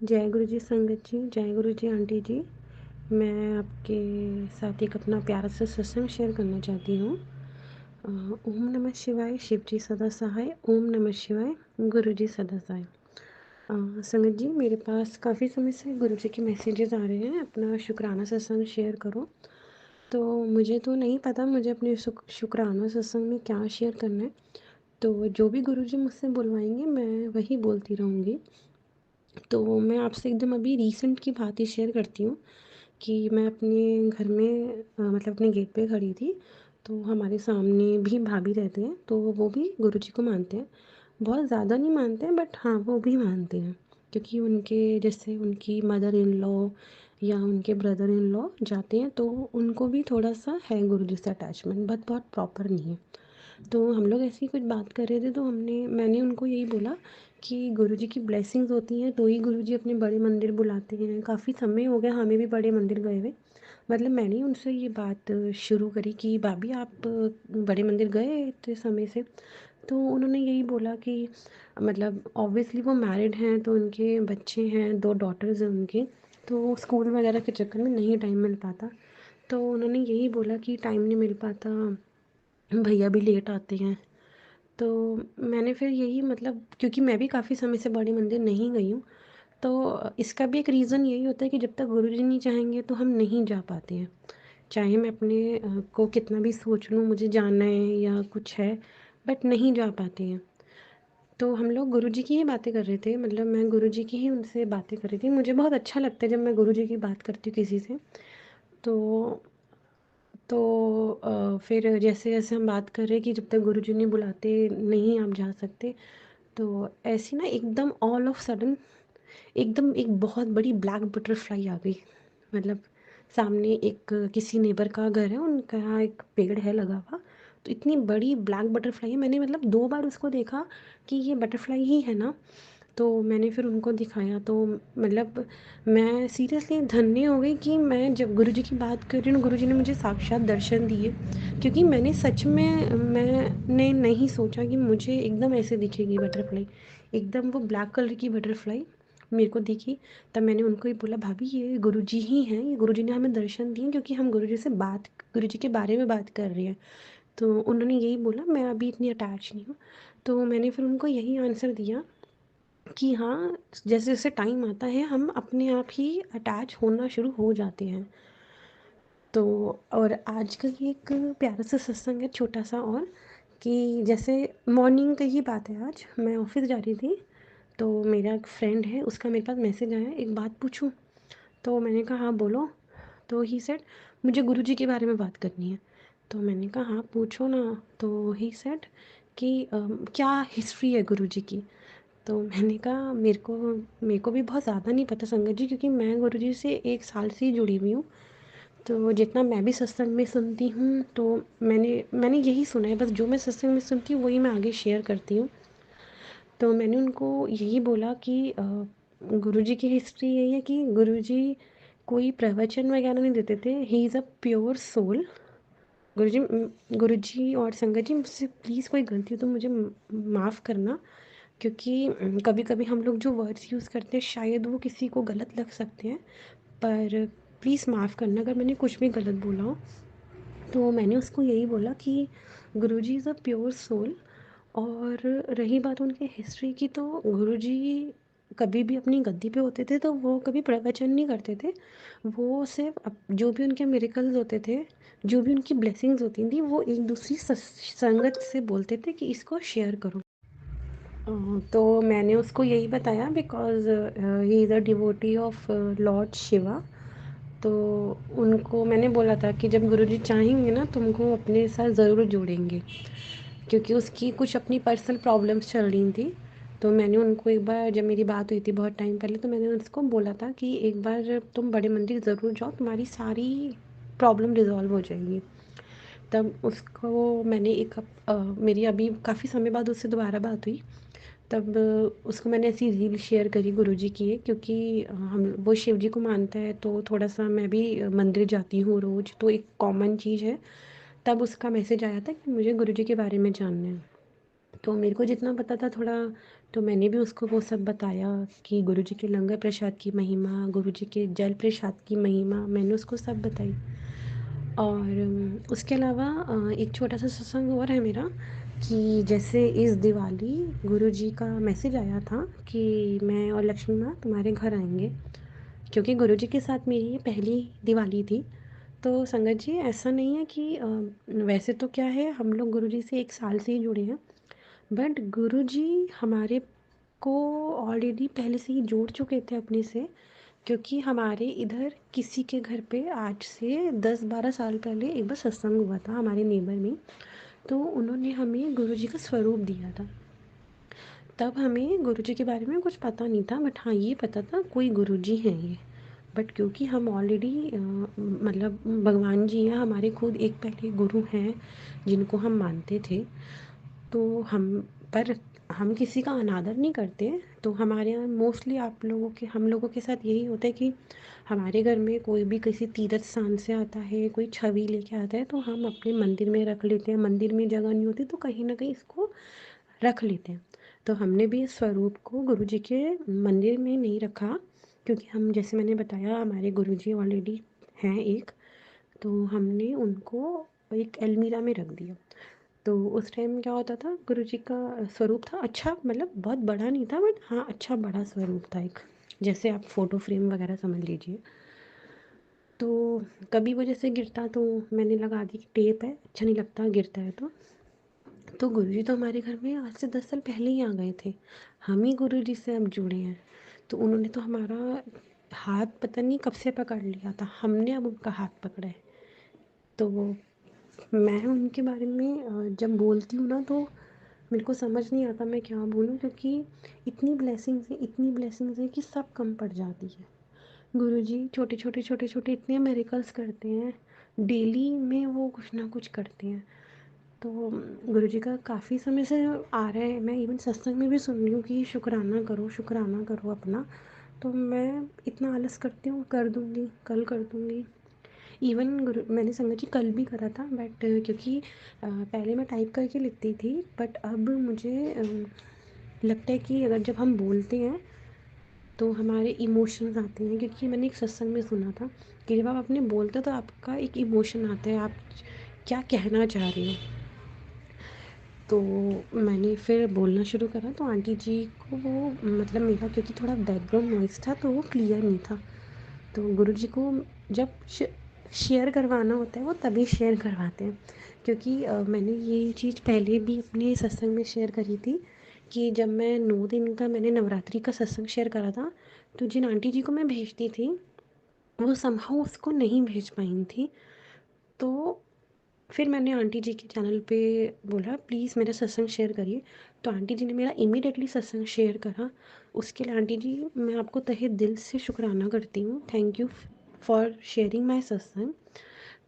जय गुरु जी संगत जी, जय गुरु जी आंटी जी। मैं आपके साथ एक अपना प्यारा सा सत्संग शेयर करना चाहती हूँ। ओम नमः शिवाय, शिव जी सदा सहाय। ओम नमः शिवाय, गुरु जी सदा सहाय। संगत जी, मेरे पास काफ़ी समय से गुरु जी के मैसेजेस आ रहे हैं, अपना शुक्राना सत्संग शेयर करो। तो मुझे तो नहीं पता मुझे अपने शुक्राना सत्संग में क्या शेयर करना है। तो जो भी गुरु जी मुझसे बुलवाएंगे मैं वही बोलती रहूँगी। तो मैं आपसे एकदम अभी रीसेंट की बात ही शेयर करती हूँ कि मैं अपने घर में मतलब अपने गेट पे खड़ी थी। तो हमारे सामने भी भाभी रहते हैं, तो वो भी गुरुजी को मानते हैं। बहुत ज़्यादा नहीं मानते हैं, बट हाँ वो भी मानते हैं, क्योंकि उनके जैसे उनकी मदर इन लॉ या उनके ब्रदर इन लॉ जाते हैं, तो उनको भी थोड़ा सा है गुरुजी से अटैचमेंट, बट बहुत प्रॉपर नहीं है। तो हम लोग ऐसी कुछ बात कर रहे थे, तो मैंने उनको यही बोला कि गुरुजी की ब्लेसिंग्स होती हैं तो ही गुरुजी अपने बड़े मंदिर बुलाते हैं। काफ़ी समय हो गया हमें भी बड़े मंदिर गए हुए। मतलब मैंने ही उनसे ये बात शुरू करी कि भाभी आप बड़े मंदिर गए इतने समय से। तो उन्होंने यही बोला कि मतलब ऑब्वियसली वो मैरिड हैं, तो उनके बच्चे हैं, 2 डॉटर्स हैं उनके। तो स्कूल वगैरह के चक्कर में नहीं टाइम मिल पाता। तो उन्होंने यही बोला कि टाइम नहीं मिल पाता, भैया भी लेट आते हैं। तो मैंने फिर यही मतलब, क्योंकि मैं भी काफ़ी समय से बड़े मंदिर नहीं गई हूँ, तो इसका भी एक रीज़न यही होता है कि जब तक गुरुजी नहीं चाहेंगे तो हम नहीं जा पाते हैं। चाहे मैं अपने को कितना भी सोच लूँ मुझे जाना है या कुछ है, बट नहीं जा पाते हैं। तो हम लोग गुरुजी की ही बातें कर रहे थे, मतलब मैं गुरुजी की ही उनसे बातें कर रही थी। मुझे बहुत अच्छा लगता है जब मैं गुरुजी की बात करती हूँ किसी से। तो तो फिर जैसे-जैसे हम बात कर रहे हैं कि जब तक गुरुजी नहीं बुलाते नहीं आप जा सकते। तो ऐसी ना एकदम ऑल ऑफ सडन एकदम एक बहुत बड़ी ब्लैक बटरफ्लाई आ गई। मतलब सामने एक किसी नेबर का घर है, उनका यहाँ एक पेड़ है लगा हुआ। तो इतनी बड़ी ब्लैक बटरफ्लाई है, मैंने मतलब 2 बार उसको देखा कि ये बटरफ्लाई ही है ना। तो मैंने फिर उनको दिखाया, तो मतलब मैं सीरियसली धन्य हो गई कि मैं जब गुरुजी की बात कर रही हूँ, गुरुजी ने मुझे साक्षात दर्शन दिए। क्योंकि मैंने सच में मैंने नहीं सोचा कि मुझे एकदम ऐसे दिखेगी बटरफ्लाई। एकदम वो ब्लैक कलर की बटरफ्लाई मेरे को दिखी। तब मैंने उनको ही बोला, भाभी ये गुरुजी ही हैं, ये गुरुजी ने हमें दर्शन दिए, क्योंकि हम गुरुजी से बात गुरुजी के बारे में बात कर रहे हैं। तो उन्होंने यही बोला, मैं अभी इतनी अटैच नहीं हूँ। तो मैंने फिर उनको यही आंसर दिया कि हाँ, जैसे-जैसे टाइम आता है हम अपने आप ही अटैच होना शुरू हो जाते हैं। तो और आज का ये एक प्यारा सा सत्संग है छोटा-सा, और कि जैसे मॉर्निंग की ही बात है। आज मैं ऑफ़िस जा रही थी, तो मेरा एक फ्रेंड है, उसका मेरे पास मैसेज आया, एक बात पूछूँ? तो मैंने कहा हाँ बोलो। तो ही सेड मुझे गुरुजी के बारे में बात करनी है। तो मैंने कहा हाँ पूछो ना। तो ही सेड कि क्या हिस्ट्री है गुरुजी की? तो मैंने कहा मेरे को भी बहुत ज़्यादा नहीं पता संगत जी, क्योंकि मैं गुरुजी से 1 साल से ही जुड़ी हुई हूँ। तो जितना मैं भी सत्संग में सुनती हूँ, तो मैंने यही सुना है, बस जो मैं सत्संग में सुनती हूँ वही मैं आगे शेयर करती हूँ। तो मैंने उनको यही बोला कि गुरुजी की हिस्ट्री यही है कि गुरुजी कोई प्रवचन वगैरह नहीं देते थे, he is a pure soul. Guruji और संगत जी, मुझसे प्लीज़ कोई गलती हो तो मुझे माफ़ करना, क्योंकि कभी कभी हम लोग जो वर्ड्स यूज़ करते हैं शायद वो किसी को गलत लग सकते हैं। पर प्लीज़ माफ़ करना अगर मैंने कुछ भी गलत बोला हो। तो मैंने उसको यही बोला कि गुरुजी इज़ अ प्योर सोल। और रही बात उनके हिस्ट्री की, तो गुरुजी कभी भी अपनी गद्दी पे होते थे तो वो कभी प्रवचन नहीं करते थे। वो सिर्फ जो भी उनके मिरेकल्स होते थे, जो भी उनकी ब्लेसिंग्स होती थी, वो एक दूसरी संगत से बोलते थे कि इसको शेयर करो। तो मैंने उसको यही बताया because he is a devotee of Lord Shiva. तो उनको मैंने बोला था कि जब गुरुजी चाहेंगे ना तुमको अपने साथ ज़रूर जोड़ेंगे, क्योंकि उसकी कुछ अपनी पर्सनल प्रॉब्लम्स चल रही थी। तो मैंने उनको एक बार, जब मेरी बात हुई थी बहुत टाइम पहले, तो मैंने उसको बोला था कि एक बार तुम बड़े मंदिर ज़रूर जाओ, तुम्हारी सारी प्रॉब्लम रिजॉल्व हो जाएगी। तब उसको मैंने मेरी अभी काफ़ी समय बाद उससे दोबारा बात हुई। तब उसको मैंने ऐसी रील शेयर करी गुरुजी की है, क्योंकि हम वो शिव जी को मानता है, तो थोड़ा सा मैं भी मंदिर जाती हूँ रोज़, तो एक कॉमन चीज़ है। तब उसका मैसेज आया था कि मुझे गुरुजी के बारे में जानना है। तो मेरे को जितना पता था थोड़ा तो मैंने भी उसको वो सब बताया कि गुरुजी के लंगर प्रसाद की महिमा, गुरुजी के जल प्रसाद की महिमा मैंने उसको सब बताई। और उसके अलावा एक छोटा सा सत्संग और है मेरा कि जैसे इस दिवाली गुरुजी का मैसेज आया था कि मैं और लक्ष्मी माँ तुम्हारे घर आएंगे, क्योंकि गुरुजी के साथ मेरी ये पहली दिवाली थी। तो संगत जी ऐसा नहीं है कि वैसे तो क्या है, हम लोग गुरुजी से 1 साल से ही जुड़े हैं, बट गुरुजी हमारे को ऑलरेडी पहले से ही जोड़ चुके थे अपने से। क्योंकि हमारे इधर किसी के घर पे आज से 10-12 साल पहले एक बार सत्संग हुआ था हमारे नेबर में। तो उन्होंने हमें गुरुजी का स्वरूप दिया था। तब हमें गुरुजी के बारे में कुछ पता नहीं था, बट हाँ ये पता था कोई गुरुजी हैं ये। बट क्योंकि हम ऑलरेडी मतलब भगवान जी हैं हमारे, खुद एक पहले गुरु हैं जिनको हम मानते थे। तो हम पर हम किसी का अनादर नहीं करते। तो हमारे यहाँ मोस्टली आप लोगों के हम लोगों के साथ यही होता है कि हमारे घर में कोई भी किसी तीर्थ स्थान से आता है, कोई छवि लेके आता है, तो हम अपने मंदिर में रख लेते हैं। मंदिर में जगह नहीं होती तो कहीं ना कहीं इसको रख लेते हैं। तो हमने भी इस स्वरूप को गुरु जी के मंदिर में नहीं रखा, क्योंकि हम जैसे मैंने बताया हमारे गुरु जी ऑलरेडी हैं एक। तो हमने उनको एक अलमीरा में रख दिया। तो उस टाइम क्या होता था, गुरुजी का स्वरूप था अच्छा, मतलब बहुत बड़ा नहीं था, बट हाँ अच्छा बड़ा स्वरूप था एक, जैसे आप फोटो फ्रेम वगैरह समझ लीजिए। तो कभी वो जैसे गिरता तो मैंने लगा दी कि टेप है, अच्छा नहीं लगता गिरता है तो गुरुजी तो हमारे घर में आज से 10 साल पहले ही आ गए थे। हम ही गुरुजी से अब जुड़े हैं। तो उन्होंने तो हमारा हाथ पता नहीं कब से पकड़ लिया था, हमने अब उनका हाथ पकड़ा है। तो मैं उनके बारे में जब बोलती हूँ ना तो मेरे को समझ नहीं आता मैं क्या बोलूँ, क्योंकि इतनी ब्लेसिंग्स है कि सब कम पड़ जाती है। गुरुजी छोटे छोटे छोटे छोटे इतने मेरिकल्स करते हैं, डेली में वो कुछ ना कुछ करते हैं। तो गुरुजी का काफ़ी समय से आ रहा है, मैं इवन सत्संग में भी सुन रही हूँ कि शुक्राना करो अपना। तो मैं इतना आलस करती हूँ, कर दूँगी कल कर दूँगी। इवन गुरु मैंने संगत जी कल भी करा था, बट क्योंकि पहले मैं टाइप करके लिखती थी, बट अब मुझे लगता है कि अगर जब हम बोलते हैं तो हमारे इमोशंस आते हैं। क्योंकि मैंने एक सत्संग में सुना था कि जब आप अपने बोलते हो तो आपका एक इमोशन आता है, आप क्या कहना चाह रहे हो। तो मैंने फिर बोलना शुरू करा तो आंटी जी को वो मतलब मेरा क्योंकि थोड़ा बैकग्राउंड नॉइस था तो वो क्लियर नहीं था। तो गुरुजी को जब शेयर करवाना होता है वो तभी शेयर करवाते हैं। क्योंकि मैंने ये चीज़ पहले भी अपने सत्संग में शेयर करी थी कि जब मैं 9 दिन का मैंने नवरात्रि का सत्संग शेयर करा था, तो जिन आंटी जी को मैं भेजती थी वो समहाउ उसको नहीं भेज पाई थी। तो फिर मैंने आंटी जी के चैनल पे बोला प्लीज़ मेरा सत्संग शेयर करिए। तो आंटी जी ने मेरा इमीडिएटली सत्संग शेयर करा। उसके लिए आंटी जी मैं आपको तहे दिल से शुक्राना करती हूँ, thank you for sharing my सत्संग।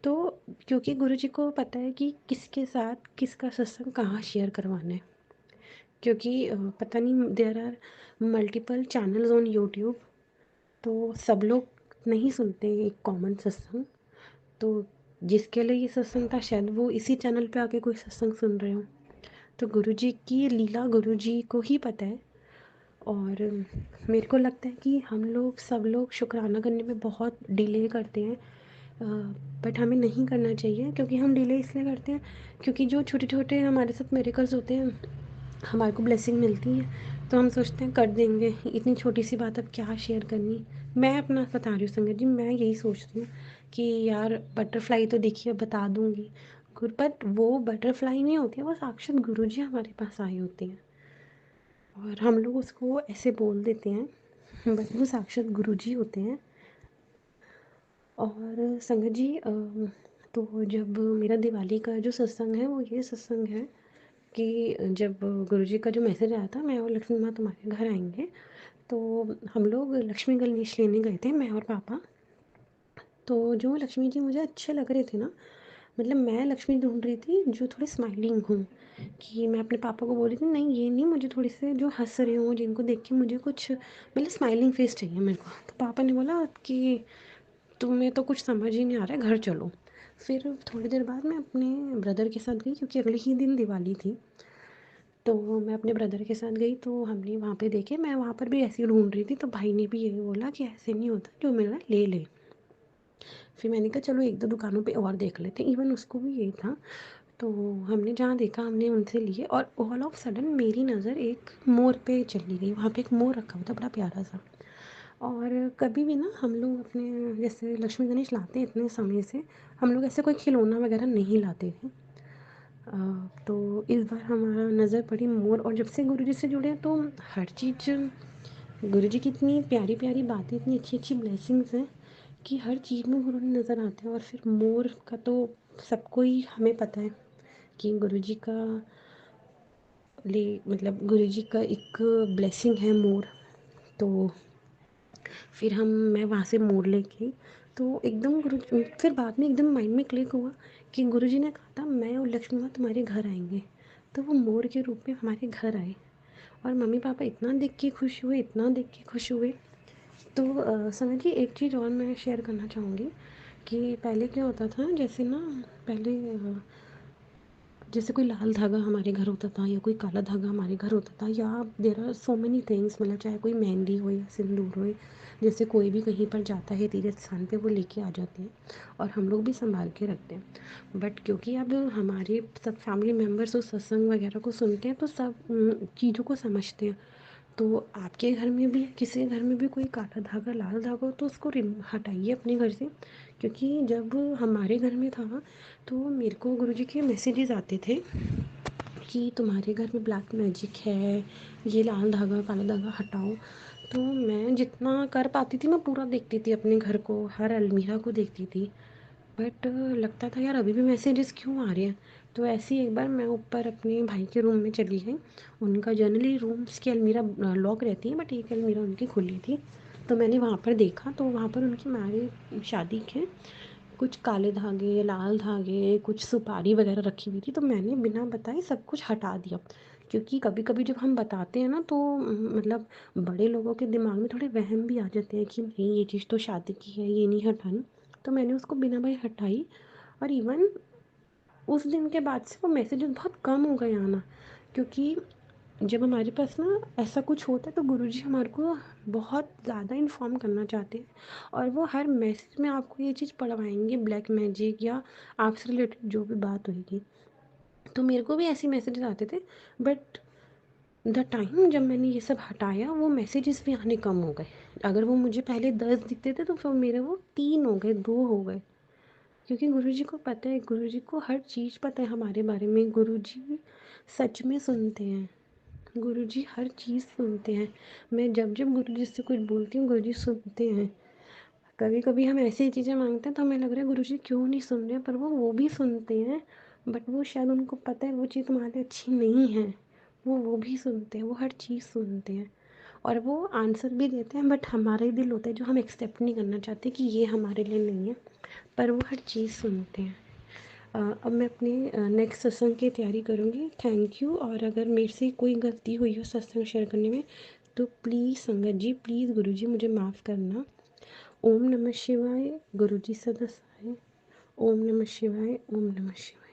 तो क्योंकि गुरु जी को पता है कि किसके साथ किसका सत्संग कहाँ शेयर करवाना है। क्योंकि पता नहीं there are multiple channels on YouTube, तो सब लोग नहीं सुनते एक कॉमन सत्संग। तो जिसके लिए ये सत्संग था शायद वो इसी चैनल पे आके कोई सत्संग सुन रहे हो। तो गुरुजी की लीला गुरुजी को ही पता है। और मेरे को लगता है कि हम लोग सब लोग शुक्राना करने में बहुत डिले करते हैं, बट हमें नहीं करना चाहिए। क्योंकि हम डिले इसलिए करते हैं क्योंकि जो छोटे छोटे हमारे साथ मेरेकल्स होते हैं, हमारे को ब्लेसिंग मिलती है तो हम सोचते हैं कर देंगे, इतनी छोटी सी बात अब क्या शेयर करनी। मैं अपना बता रही हूँ संगत जी, मैं यही सोचती हूँ कि यार बटरफ्लाई तो देखिए बता दूँगी गुर, बट वो बटरफ्लाई नहीं होती है, वो साक्षात गुरु जी हमारे पास आए होते हैं और हम लोग उसको ऐसे बोल देते हैं, बट वो साक्षात गुरु जी होते हैं। और संगत जी तो जब मेरा दिवाली का जो सत्संग है वो ये सत्संग है कि जब गुरुजी का जो मैसेज आया था मैं और लक्ष्मी माँ तुम्हारे घर आएंगे, तो हम लोग लक्ष्मी गणेश लेने गए थे मैं और पापा। तो जो लक्ष्मी जी मुझे अच्छे लग रहे थे ना, मतलब मैं लक्ष्मी ढूंढ रही थी जो थोड़ी स्माइलिंग हूँ, कि मैं अपने पापा को बोल रही थी नहीं ये नहीं, मुझे थोड़ी से जो हंस रहे हों जिनको देख के मुझे कुछ मतलब स्माइलिंग फेस चाहिए मेरे को। तो पापा ने बोला कि तुम्हें तो कुछ समझ ही नहीं आ रहा है, घर चलो। फिर थोड़ी देर बाद मैं अपने ब्रदर के साथ गई क्योंकि अगले ही दिन दिवाली थी। तो मैं अपने ब्रदर के साथ गई, तो हमने वहाँ पे देखे, मैं वहाँ पर भी ऐसे ही ढूँढ रही थी, तो भाई ने भी यही बोला कि ऐसे नहीं होता, जो मिल रहा है ले ले। फिर मैंने कहा चलो 1-2 दुकानों पे और देख लेते हैं, इवन उसको भी यही था। तो हमने जहाँ देखा हमने उनसे लिए, और ऑल ऑफ सडन मेरी नज़र एक मोर पे चली गई। वहाँ पे एक मोर रखा हुआ था बड़ा प्यारा सा। और कभी भी ना हम लोग अपने जैसे लक्ष्मी गणेश लाते हैं इतने समय से, हम लोग ऐसे कोई खिलौना वगैरह नहीं लाते थे। तो इस बार हमारा नज़र पड़ी मोर, और जब से गुरुजी से जुड़े हैं तो हर चीज़, गुरुजी की इतनी प्यारी प्यारी बातें, इतनी अच्छी अच्छी ब्लेसिंग्स हैं कि हर चीज़ में गुरुजी नज़र आते हैं। और फिर मोर का तो सबको ही हमें पता है कि गुरुजी का मतलब गुरुजी का एक ब्लेसिंग है मोर। तो फिर मैं वहाँ से मोड़ लेके आई, तो एकदम गुरु, फिर बाद में एकदम माइंड में क्लिक हुआ कि गुरुजी ने कहा था मैं और लक्ष्मी माँ तुम्हारे घर आएंगे, तो वो मोर के रूप में हमारे घर आए। और मम्मी पापा इतना देख के खुश हुए, इतना देख के खुश हुए। तो समझिए एक चीज़ और मैं शेयर करना चाहूँगी कि पहले क्या होता था, जैसे ना पहले जैसे कोई लाल धागा हमारे घर होता था, या कोई काला धागा हमारे घर होता था, या there are so many things, मतलब चाहे कोई मेहंदी हो या सिंदूर हो, जैसे कोई भी कहीं पर जाता है तीर्थ स्थान पे, वो लेके आ जाते हैं और हम लोग भी संभाल के रखते हैं। बट क्योंकि अब हमारे सब फैमिली मेम्बर्स उस सत्संग वगैरह को सुनते हैं, तो सब चीज़ों को समझते हैं। तो आपके घर में भी, किसी के घर में भी कोई काला धागा लाल धागा हो, तो उसको हटाइए अपने घर से। क्योंकि जब हमारे घर में था, तो मेरे को गुरुजी के मैसेजेस आते थे कि तुम्हारे घर में ब्लैक मैजिक है, ये लाल धागा काला धागा हटाओ। तो मैं जितना कर पाती थी मैं पूरा देखती थी, अपने घर को, हर अलमीरा को देखती थी। बट लगता था यार अभी भी मैसेजेस क्यों आ रहे हैं। तो ऐसे ही एक बार मैं ऊपर अपने भाई के रूम में चली गई। उनका जनरली रूम्स की अलमीरा लॉक रहती है, बट एक अलमीरा उनकी खुली थी। तो मैंने वहाँ पर देखा, तो वहाँ पर उनकी मैरिज शादी के कुछ काले धागे, लाल धागे, कुछ सुपारी वगैरह रखी हुई थी। तो मैंने बिना बताए सब कुछ हटा दिया। क्योंकि कभी कभी जब हम बताते हैं ना, तो मतलब बड़े लोगों के दिमाग में थोड़े वहम भी आ जाते हैं कि नहीं ये चीज़ तो शादी की है, ये नहीं हटानी। तो मैंने उसको बिना भाई हटाई। और इवन उस दिन के बाद से वो मैसेजेस बहुत कम हो गए आना। क्योंकि जब हमारे पास ना ऐसा कुछ होता है, तो गुरुजी हमारे को बहुत ज़्यादा इन्फॉर्म करना चाहते हैं। और वो हर मैसेज में आपको ये चीज़ पढ़वाएंगे, ब्लैक मैजिक या आपसे रिलेटेड जो भी बात होगी। तो मेरे को भी ऐसे मैसेजेस आते थे। बट द टाइम जब मैंने ये सब हटाया, वो मैसेजेस भी आने कम हो गए। अगर वो मुझे पहले 10 दिखते थे, तो फिर मेरे वो 3 हो गए, 2 हो गए। क्योंकि गुरुजी को पता है, गुरुजी को हर चीज़ पता है हमारे बारे में। गुरुजी सच में सुनते हैं, गुरुजी हर चीज़ सुनते हैं। मैं जब जब गुरुजी से कुछ बोलती हूँ, गुरुजी सुनते हैं। कभी कभी हम ऐसी चीज़ें मांगते हैं तो हमें लग रहा है गुरुजी क्यों नहीं सुन रहे, पर वो भी सुनते हैं। बट वो शायद उनको पता है वो चीज़ तुम्हारे लिए अच्छी नहीं है। वो भी सुनते हैं, वो हर चीज़ सुनते हैं। और वो आंसर भी देते हैं, बट हमारा ही दिल होता है जो हम एक्सेप्ट नहीं करना चाहते कि ये हमारे लिए नहीं है। पर वो हर चीज़ सुनते हैं। अब मैं अपने नेक्स्ट सत्संग की तैयारी करूँगी। Thank you. और अगर मेरे से कोई गलती हुई हो सत्संग शेयर करने में, तो प्लीज़ संगत जी, प्लीज़ गुरुजी मुझे माफ़ करना। ओम नमः शिवाय। गुरुजी सदा सहाय। ओम नमः शिवाय। ओम नमः शिवाय।